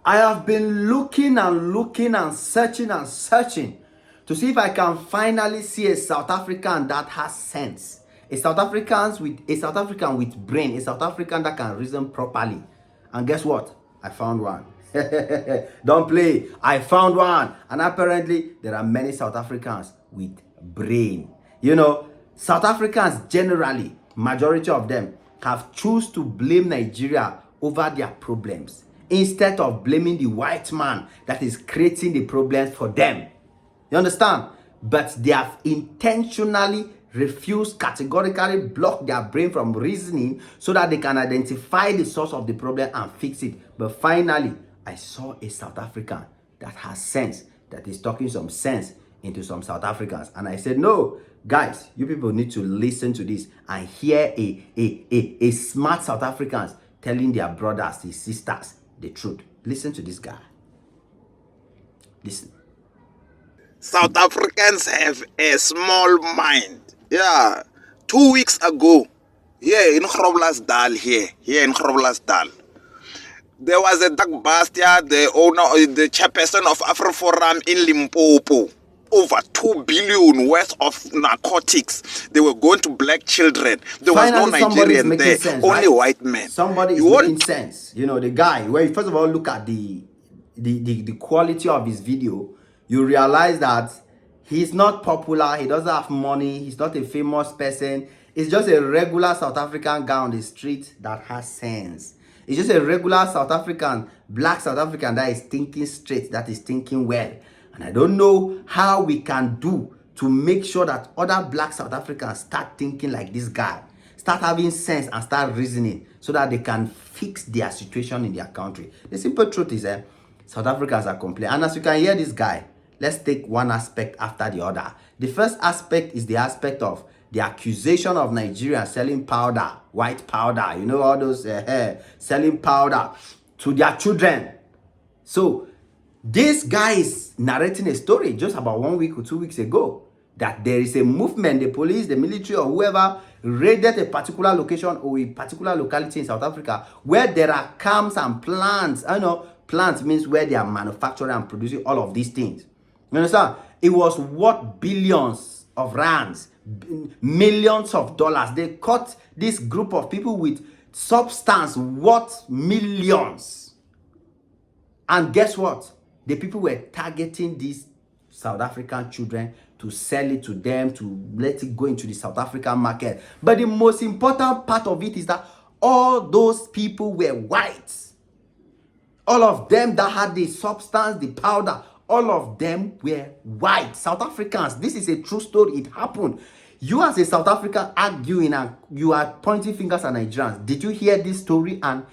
I have been looking and searching to see if I can finally see a South African that has sense. A South African with brain, a South African that can reason properly. And guess what? I found one. Don't play. I found one. And apparently there are many South Africans with brain. You know, South Africans generally, majority of them, have choose to blame Nigeria over their problems instead of blaming the white man that is creating the problems for them. You understand? But they have intentionally refused, categorically blocked their brain from reasoning so that they can identify the source of the problem and fix it. But finally, I saw a South African that has sense, that is talking some sense into some South Africans. And I said, no, guys, you people need to listen to this and hear a smart South Africans telling their brothers, their sisters, the truth. Listen to this guy. Listen. South Africans have a small mind. Yeah. 2 weeks ago, here in Groblersdal, here in Groblersdal, there was a dark bastard, the owner, the chairperson of AfriForum in Limpopo. Over 2 billion worth of narcotics. They were going to black children. There Finally, was no Nigerian there, sense, only right? white men. Somebody is making sense. You know, the guy, where you first of all look at the quality of his video, you realize that he's not popular, he doesn't have money, he's not a famous person. It's just a regular South African guy on the street that has sense. It's just a regular South African, black South African that is thinking straight, that is thinking well. And I don't know how we can do to make sure that other black South Africans start thinking like this guy, start having sense and start reasoning so that they can fix their situation in their country. The simple truth is South Africans are complaining. And as you can hear this guy, let's take one aspect after the other. The first aspect is the aspect of the accusation of Nigerians selling powder, white powder, you know, all those selling powder to their children. So this guy is narrating a story just about 1 week or 2 weeks ago that there is a movement, the police, the military, or whoever raided a particular location or a particular locality in South Africa where there are camps and plants. I know plants means where they are manufacturing and producing all of these things. You understand? It was worth billions of rands, millions of dollars. They caught this group of people with substance worth millions. And guess what? The people were targeting these South African children to sell it to them, to let it go into the South African market. But the most important part of it is that all those people were white. All of them that had the substance, the powder, all of them were white. South Africans, this is a true story. It happened. You as a South African arguing and you are pointing fingers at Nigerians. Did you hear this story? And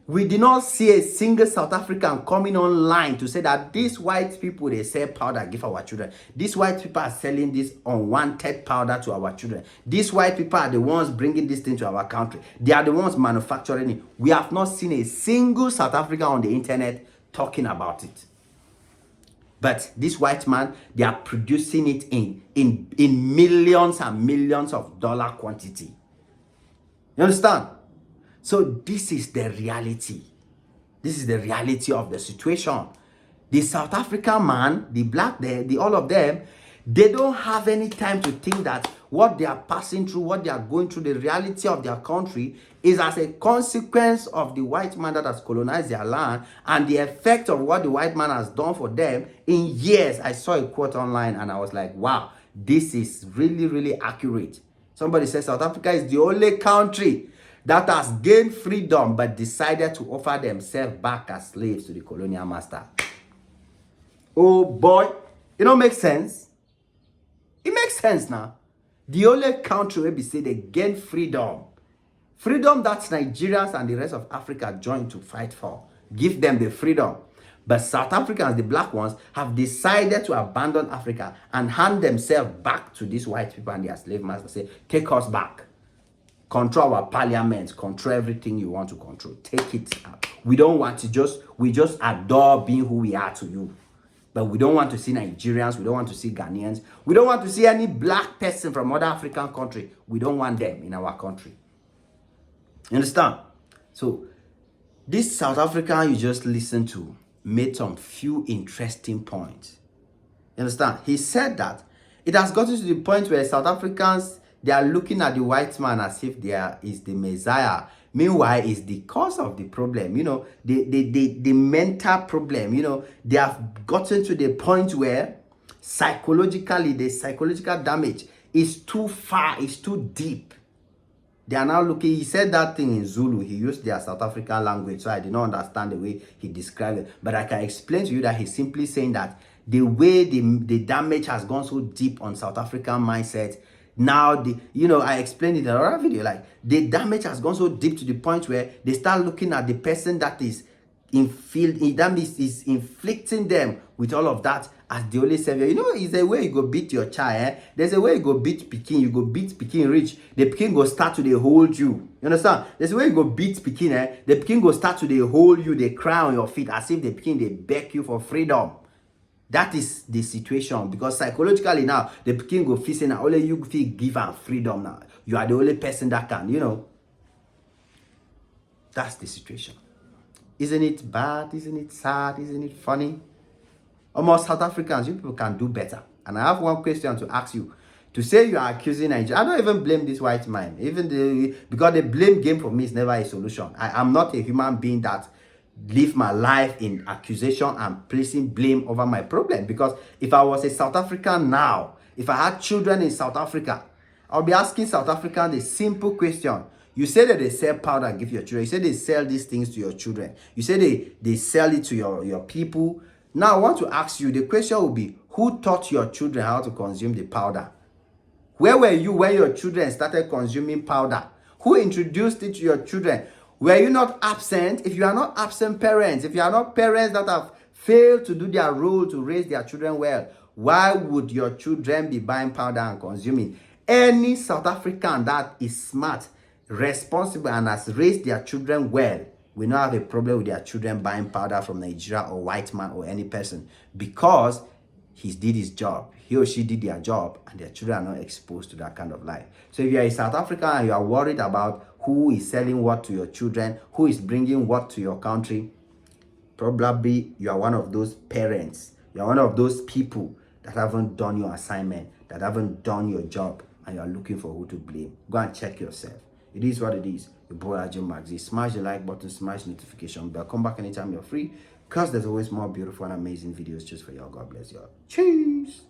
we did not see a single South African coming online to say that these white people, they sell powder, give our children. These white people are selling this unwanted powder to our children. These white people are the ones bringing this thing to our country. They are the ones manufacturing it. We have not seen a single South African on the internet talking about it. But this white man, they are producing it in millions and millions of dollar quantity. You understand? So this is the reality. This is the reality of the situation. The South African man, the black, the all of them, they don't have any time to think that what they are passing through, what they are going through, the reality of their country is as a consequence of the white man that has colonized their land and the effect of what the white man has done for them in years. I saw a quote online and I was like, wow, this is really, really accurate. Somebody said South Africa is the only country that has gained freedom but decided to offer themselves back as slaves to the colonial master. Oh boy, it don't make sense. It makes sense now. The only country where we say they gain freedom. Freedom that Nigerians and the rest of Africa join to fight for. Give them the freedom. But South Africans, the black ones, have decided to abandon Africa and hand themselves back to these white people and their slave masters. Say, take us back. Control our parliament, control everything you want to control. Take it out. We don't want to we just adore being who we are to you. But we don't want to see Nigerians, we don't want to see Ghanaians, we don't want to see any black person from other African country. We don't want them in our country. You understand? So, this South African you just listen to, made some few interesting points. You understand? He said that it has gotten to the point where South Africans, they are looking at the white man as if is the Messiah. Meanwhile, it's the cause of the problem. You know, the mental problem. You know, they have gotten to the point where psychologically, the psychological damage is too far, it's too deep. They are now looking, he said that thing in Zulu, he used their South African language, so I did not understand the way he described it. But I can explain to you that he's simply saying that the way the damage has gone so deep on South African mindset, now I explained it in another video, like the damage has gone so deep to the point where they start looking at the person that is is inflicting them with all of that as the only savior. You know, it's a way you go beat your child. There's a way you go beat Pekin. You go beat Pekin rich. The Pekin go start to they hold you. You understand? There's a way you go beat Pekin. The Pekin go start to they hold you. They cry on your feet as if the Pekin they beg you for freedom. That is the situation, because psychologically now the Pekin go feel saying now only you feel give and freedom now. You are the only person that can. You know. That's the situation. Isn't it bad? Isn't it sad? Isn't it funny? Almost South Africans, you people can do better. And I have one question to ask you. To say you are accusing Nigeria, I don't even blame this white man. Because the blame game for me is never a solution. I am not a human being that live my life in accusation and placing blame over my problem. Because if I was a South African now, if I had children in South Africa, I'll be asking South Africans a simple question. You say that they sell powder and give your children. You say they sell these things to your children. You say they sell it to your people. Now I want to ask you, the question will be, who taught your children how to consume the powder? Where were you when your children started consuming powder? Who introduced it to your children? Were you not absent? If you are not absent parents, if you are not parents that have failed to do their role to raise their children well, why would your children be buying powder and consuming? Any South African that is smart, responsible, and has raised their children well will not have a problem with their children buying powder from Nigeria or white man or any person, because he did his job. He or she did their job, and their children are not exposed to that kind of life. So if you are a South African and you are worried about who is selling what to your children, who is bringing what to your country, probably you are one of those parents. You are one of those people that haven't done your assignment, that haven't done your job, and you are looking for who to blame. Go and check yourself. It is what it is. Your boy Ajay Maxi. Smash the like button, smash the notification bell. Come back anytime you're free, because there's always more beautiful and amazing videos just for you. God bless you all. Cheers.